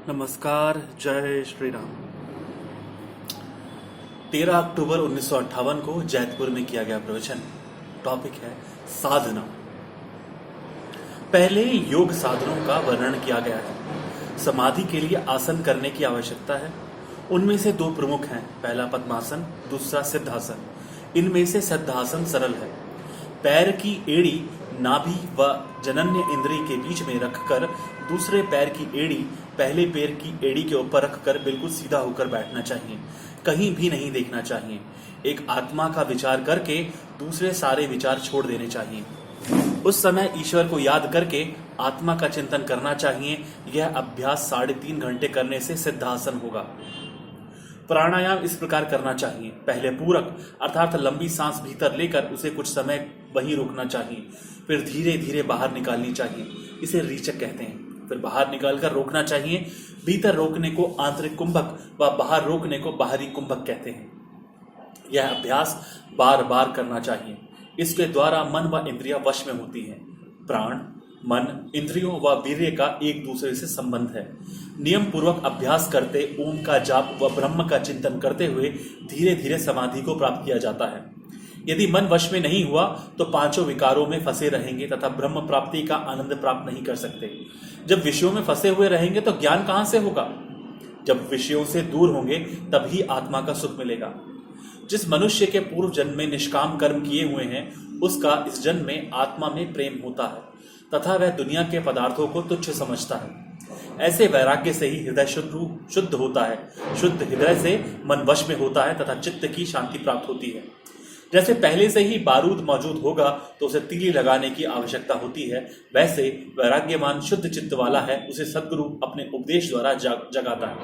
नमस्कार, जय श्री राम। 13 अक्टूबर 1958 को जैतपुर में किया गया प्रवचन। टॉपिक है साधना। पहले योग साधनों का वर्णन किया गया है। समाधि के लिए आसन करने की आवश्यकता है। उनमें से दो प्रमुख हैं, पहला पद्मासन, दूसरा सिद्धासन। इनमें से सिद्धासन सरल है। पैर की एड़ी नाभि व जनन्य इंद्री के बीच में रखकर दूसरे पैर की एड़ी पहले पैर की एड़ी के ऊपर रखकर बिल्कुल सीधा होकर बैठना चाहिए। कहीं भी नहीं देखना चाहिए। एक आत्मा का विचार करके दूसरे सारे विचार छोड़ देने चाहिए। उस समय ईश्वर को याद करके आत्मा का चिंतन करना चाहिए। यह अभ्यास 3.5 घंटे करने से सिद्धासन होगा। प्राणायाम इस प्रकार करना चाहिए। पहले पूरक अर्थात लंबी सांस भीतर लेकर उसे कुछ समय वहीं रोकना चाहिए। फिर धीरे धीरे बाहर निकालनी चाहिए। इसे रीचक कहते हैं। फिर बाहर निकालकर रोकना चाहिए। भीतर रोकने को आंतरिक कुंभक व बाहर रोकने को बाहरी कुंभक कहते हैं। यह अभ्यास बार बार करना चाहिए। इसके द्वारा मन व इंद्रियां वश में होती हैं। प्राण, मन, इंद्रियों व वीर्य का एक दूसरे से संबंध है। नियम पूर्वक अभ्यास करते ओम का जाप व ब्रह्म का चिंतन करते हुए धीरे धीरे समाधि को प्राप्त किया जाता है। यदि मन वश में नहीं हुआ तो पांचों विकारों में फंसे रहेंगे तथा ब्रह्म प्राप्ति का आनंद प्राप्त नहीं कर सकते। जब विषयों में फंसे हुए रहेंगे तो ज्ञान कहां से होगा? जब विषयों से दूर होंगे तभी आत्मा का सुख मिलेगा। जिस मनुष्य के पूर्व जन्म में निष्काम कर्म किए हुए हैं उसका इस जन्म में आत्मा में प्रेम होता है तथा वह दुनिया के पदार्थों को तुच्छ समझता है। ऐसे वैराग्य से ही हृदय शुद्ध होता है। शुद्ध हृदय से मन वश में होता है तथा चित्त की शांति प्राप्त होती है। जैसे पहले से ही बारूद मौजूद होगा तो उसे तीली लगाने की आवश्यकता होती है, वैसे वैराग्यमान शुद्ध चित्त वाला है उसे सद्गुरु अपने उपदेश द्वारा जगाता है।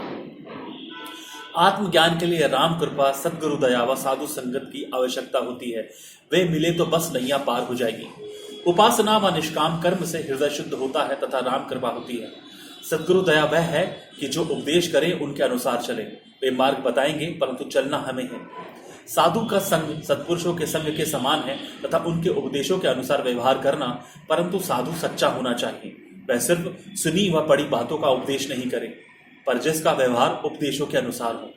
आत्मज्ञान के लिए राम कृपा, सद्गुरु दया व साधु संगत की आवश्यकता होती है। वे मिले तो बस नैया पार हो जाएगी। उपासना व निष्काम कर्म से हृदय शुद्ध होता है तथा राम कृपा होती है। सद्गुरु दया वह है कि जो उपदेश करें उनके अनुसार चले। वे मार्ग बताएंगे परंतु चलना हमें है। साधु का संग सत्पुरुषों के संग के समान है तथा उनके उपदेशों के अनुसार व्यवहार करना, परंतु साधु सच्चा होना चाहिए। वह सिर्फ सुनी व पढ़ी बातों का उपदेश नहीं करे पर जिसका व्यवहार उपदेशों के अनुसार हो।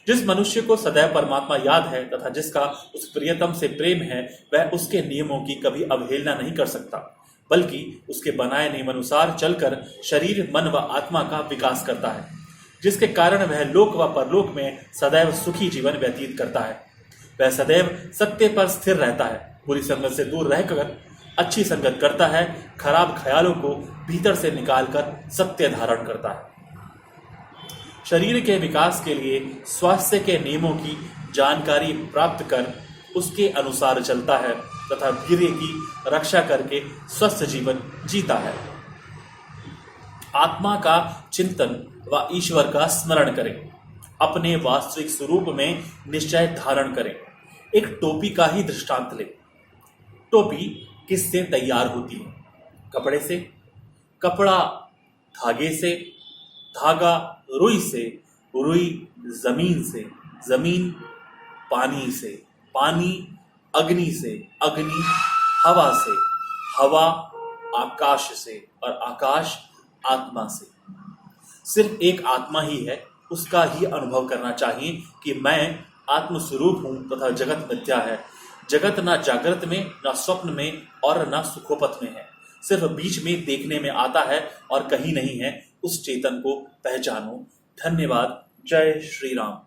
जिस मनुष्य को सदैव परमात्मा याद है तथा जिसका उस प्रियतम से प्रेम है वह उसके नियमों की कभी अवहेलना नहीं कर सकता, बल्कि उसके बनाए नियम अनुसार चलकर शरीर, मन व आत्मा का विकास करता है, जिसके कारण वह लोक व परलोक में सदैव सुखी जीवन व्यतीत करता है। वह सदैव सत्य पर स्थिर रहता है। बुरी संगत से दूर रहकर अच्छी संगत करता है। खराब ख्यालों को भीतर से निकालकर सत्य धारण करता है। शरीर के विकास के लिए स्वास्थ्य के नियमों की जानकारी प्राप्त कर उसके अनुसार चलता है तथा वीर्य की रक्षा करके स्वस्थ जीवन जीता है। आत्मा का चिंतन व ईश्वर का स्मरण करें। अपने वास्तविक स्वरूप में निश्चय धारण करें। एक टोपी का ही दृष्टांत लें। टोपी किससे तैयार होती है? कपड़े से। कपड़ा धागे से, धागा रुई से, रुई जमीन से, जमीन पानी से, पानी अग्नि से, अग्नि हवा से, हवा आकाश से और आकाश आत्मा से। सिर्फ एक आत्मा ही है, उसका ही अनुभव करना चाहिए कि मैं आत्मस्वरूप हूं तथा जगत मिथ्या है। जगत ना जागृत में, ना स्वप्न में और ना सुखोपथ में है, सिर्फ बीच में देखने में आता है और कहीं नहीं है। उस चेतन को पहचानो। धन्यवाद। जय श्री राम।